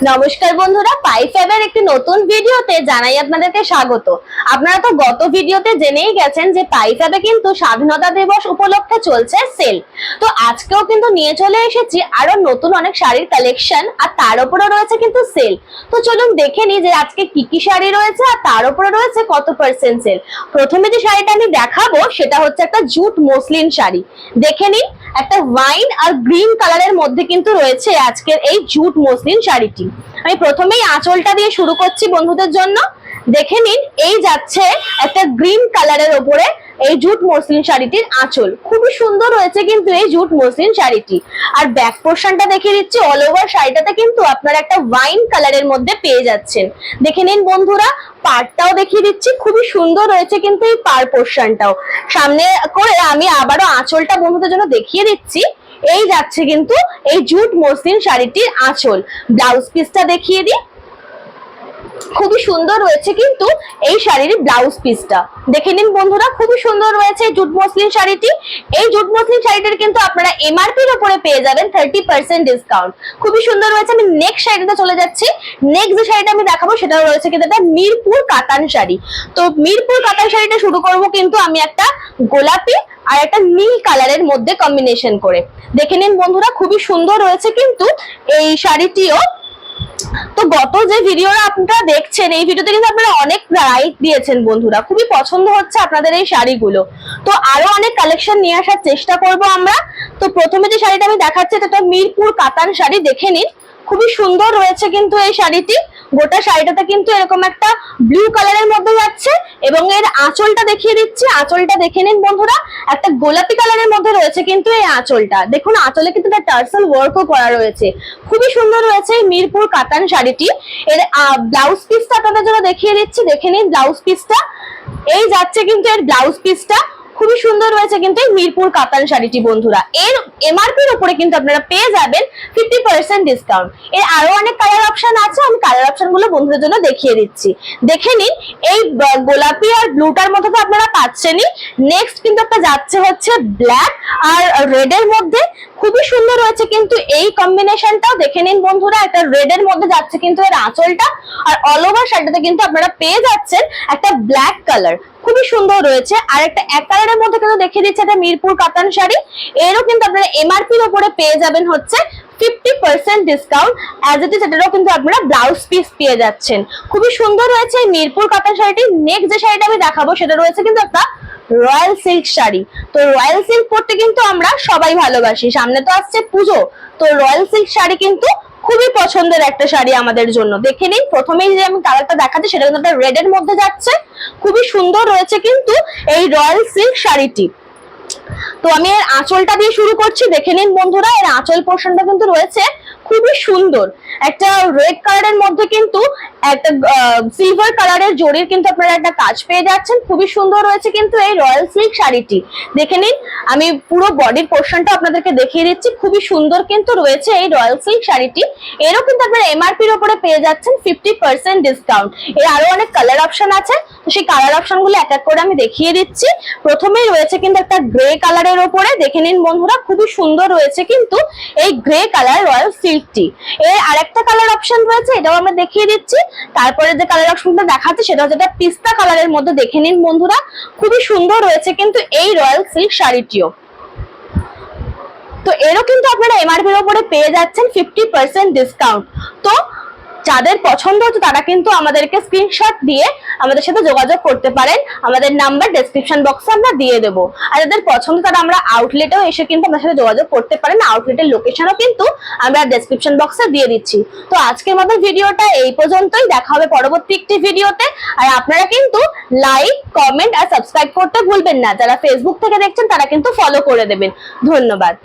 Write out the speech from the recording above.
নমস্কার বন্ধুরা, পাইফাইভের একটি নতুন ভিডিওতে জানাই আপনাদেরকে স্বাগত। আপনারা তো গত ভিডিওতে জেনেই গেছেন যে পাইফাইভে কিন্তু স্বাধীনতা দিবস উপলক্ষে চলছে সেল। তো আজকেও কিন্তু নিয়ে চলে এসেছি আরো নতুন অনেক শাড়ির কালেকশন, আর তার উপরে রয়েছে কিন্তু সেল। তো চলুন দেখে নিই যে আজকে কি কি শাড়ি রয়েছে আর তার উপরে রয়েছে কত পার্সেন্ট সেল। প্রথমে যে শাড়িটা আমি দেখাবো সেটা হচ্ছে একটা জুট মসলিন শাড়ি। দেখে নিন, একটা ওয়াইন আর গ্রিন কালারের মধ্যে কিন্তু রয়েছে আজকের এই জুট মসলিন শাড়িটি। আমি প্রথমেই আঁচলটা দিয়ে শুরু করছি বন্ধুদের জন্য। দেখে নিন, এই যাচ্ছে একটা গ্রিন কালারের ওপরে এই জুট মসলিন শাড়িটির আঁচল। খুবই সুন্দর হয়েছে কিন্তু এই জুট মসলিন শাড়িটি। আর ব্যাক পোর্শনটা দেখিয়ে দিচ্ছি, অল ওভার শাড়িটাতে কিন্তু আপনারা একটা ওয়াইন কালারের মধ্যে পেয়ে যাচ্ছেন। দেখে নিন বন্ধুরা, পাড়টাও দেখিয়ে দিচ্ছি, খুবই সুন্দর হয়েছে কিন্তু এই পাড় পোর্শনটাও। সামনে করে আমি আবারও আঁচলটা বন্ধুদের জন্য দেখিয়ে দিচ্ছি। এই যাচ্ছে কিন্তু এই জুট মসলিন শাড়িটির আঁচল। ব্লাউজ পিসটা দেখিয়ে দিই, খুবই সুন্দর রয়েছে কিন্তু এই শাড়ির ব্লাউজ পিসটা। দেখে নিন বন্ধুরা, খুবই সুন্দর রয়েছে এই জুট মসলিন শাড়িটি। এই জুট মসলিন শাড়িটির কিন্তু আপনারা এমআরপির উপরে পেয়ে যাবেন 30% ডিসকাউন্ট। খুবই সুন্দর রয়েছে। আমি নেক্সট শাড়িতে চলে যাচ্ছি। নেক্সট যে শাড়িটা আমি দেখাবো সেটা রয়েছে কিন্তু একটা মিরপুর কাতান শাড়ি। তো মিরপুর কাতান শাড়িটা শুরু করব কিন্তু আমি একটা গোলাপি আর একটা নীল কালারের মধ্যে কম্বিনেশন করে। দেখে নিন বন্ধুরা, খুবই সুন্দর রয়েছে কিন্তু এই শাড়িটিও। তো গত যে ভিডিওটা আপনারা দেখছেন, এই ভিডিওতে কিন্তু আপনারা অনেক লাইক দিয়েছেন বন্ধুরা, খুবই পছন্দ হচ্ছে আপনাদের এই শাড়িগুলো। তো আরো অনেক কালেকশন নিয়ে আসার চেষ্টা করব আমরা। তো প্রথমে যে শাড়িটা আমি দেখাচ্ছি এটা মিরপুর কাতান শাড়ি। দেখে নিন, খুবই সুন্দর রয়েছে কিন্তু এই শাড়িটি। গোটা শাড়িটাতে কিন্তু এরকম একটা ব্লু কালারের মধ্যে যাচ্ছে এবং এর আঁচলটা দেখিয়ে দিচ্ছি। আঁচলটা দেখে নিন বন্ধুরা, একটা গোলাপি কালারের মধ্যে রয়েছে কিন্তু এই আঁচলটা। দেখুন, আঁচলে কিন্তু একটা টার্সেল ওয়ার্কও করা রয়েছে। খুবই সুন্দর রয়েছে এই মিরপুর কাতান শাড়িটি। এর ব্লাউজ পিসটা আপনাদের জন্য দেখিয়ে দিচ্ছি। দেখে নিন ব্লাউজ পিসটা, এই যাচ্ছে কিন্তু এর ব্লাউজ পিসটা। খুবই সুন্দর রয়েছে কিন্তু এই মিরপুর কাতান শাড়িটি বন্ধুরা। এর এমআরপির উপরে কিন্তু আপনারা পেয়ে যাবেন 50% ডিসকাউন্ট। এর আরো অনেক কালার অপশন আছে, আমি কালার অপশন গুলো বন্ধুদের জন্য দেখিয়ে দিচ্ছি। দেখে নিন, এই গোলাপি আর ব্লুটার মধ্যে তো আপনারা পাচ্ছেনই। নেক্সট কিন্তু একটা যাচ্ছে হচ্ছে ব্ল্যাক আর রেড এর মধ্যে। খুবই সুন্দর রয়েছে কিন্তু এই কম্বিনেশনটাও। দেখে নিন বন্ধুরা, একটা রেড এর মধ্যে যাচ্ছে কিন্তু এর আঁচলটা, আর অল ওভার শাড়িটাতে কিন্তু আপনারা পেয়ে যাচ্ছেন একটা ব্ল্যাক কালার। খুবই সুন্দর রয়েছে। আর একটা এক কালারের মধ্যে কিন্তু দেখিয়ে দিচ্ছে এটা মিরপুর কাতান শাড়ি। এরও কিন্তু আপনারা এমআরপির উপরে পেয়ে যাবেন হচ্ছে 50% ডিসকাউন্ট। অ্যাজ ইট ইজ এটারও কিন্তু আপনারা ব্লাউজ পিস পেয়ে যাচ্ছেন। খুবই সুন্দর রয়েছে এই মিরপুর কাতান শাড়িটি। নেক্সট যে শাড়িটা আমি দেখাবো সেটা রয়েছে কিন্তু একটা রয়্যাল সিল্ক শাড়ি। তো রয়্যাল সিল্ক পরতে কিন্তু আমরা সবাই ভালোবাসি, সামনে তো আসছে পুজো। তো রয়্যাল সিল্ক শাড়ি কিন্তু খুবই পছন্দের একটা শাড়ি আমাদের জন্য। দেখে নিন, প্রথমেই যে আমি কালারটা দেখাচ্ছি সেটা কিন্তু একটা রেড এর মধ্যে যাচ্ছে। খুবই সুন্দর রয়েছে কিন্তু এই রয়্যাল সিল্ক শাড়িটি। তো আমি এর আঁচলটা দিয়ে শুরু করছি। দেখে নিন বন্ধুরা, এর আঁচল পোর্শনটা কিন্তু রয়েছে খুবই সুন্দর। একটা রেড কালারের মধ্যে কিন্তু একটা সিলভার কালারের জরির কিন্তু আপনারা একটা কাজ পেয়ে যাচ্ছেন। খুবই সুন্দর রয়েছে কিন্তু এই রয়্যাল সিল্ক শাড়িটি। দেখে নিন, আমি পুরো বডির পোর্শনটা আপনাদেরকে দেখিয়ে দিচ্ছি। খুবই সুন্দর কিন্তু রয়েছে এই রয়্যাল সিল্ক শাড়িটি। এরও কিন্তু আপনারা এমআরপির উপরে পেয়ে যাচ্ছেন 50% ডিসকাউন্ট। এর আরো অনেক কালার অপশন আছে, তো সেই কালার অপশন গুলো এক এক করে আমি দেখিয়ে দিচ্ছি। প্রথমেই রয়েছে কিন্তু একটা গ্রে কালারের উপরে। দেখে নিন বন্ধুরা, খুবই সুন্দর রয়েছে কিন্তু এই গ্রে কালার রয়্যাল সিল্কটি। এর আরেকটা কালার অপশন রয়েছে, এটাও আমরা দেখিয়ে দিচ্ছি। তারপরে যে কালার অপশনটা দেখাচ্ছি সেটা হচ্ছে একটা পিস্তা কালারের মধ্যে। দেখে নিন বন্ধুরা, খুবই সুন্দর রয়েছে কিন্তু এই রয়্যাল সিল্ক শাড়িটিও। তো এরও কিন্তু আপনারা এমআরপির উপরে পেয়ে যাচ্ছেন 50% ডিসকাউন্ট। তো যাদের পছন্দ হচ্ছে তারা কিন্তু আমাদেরকে স্ক্রিনশট দিয়ে আমাদের সাথে যোগাযোগ করতে পারেন। আমাদের নাম্বার ডেসক্রিপশন বক্সে আমরা দিয়ে দেবো। আর যাদের পছন্দ তারা আমরা আউটলেটেও এসে কিন্তু আমাদের সাথে যোগাযোগ করতে পারেন। আউটলেটের লোকেশনও কিন্তু আমরা ডেসক্রিপশন বক্সে দিয়ে দিচ্ছি। তো আজকের মতো ভিডিওটা এই পর্যন্তই। দেখা হবে পরবর্তী একটি ভিডিওতে। আর আপনারা কিন্তু লাইক, কমেন্ট আর সাবস্ক্রাইব করতে ভুলবেন না। যারা ফেসবুক থেকে দেখছেন তারা কিন্তু ফলো করে দেবেন। ধন্যবাদ।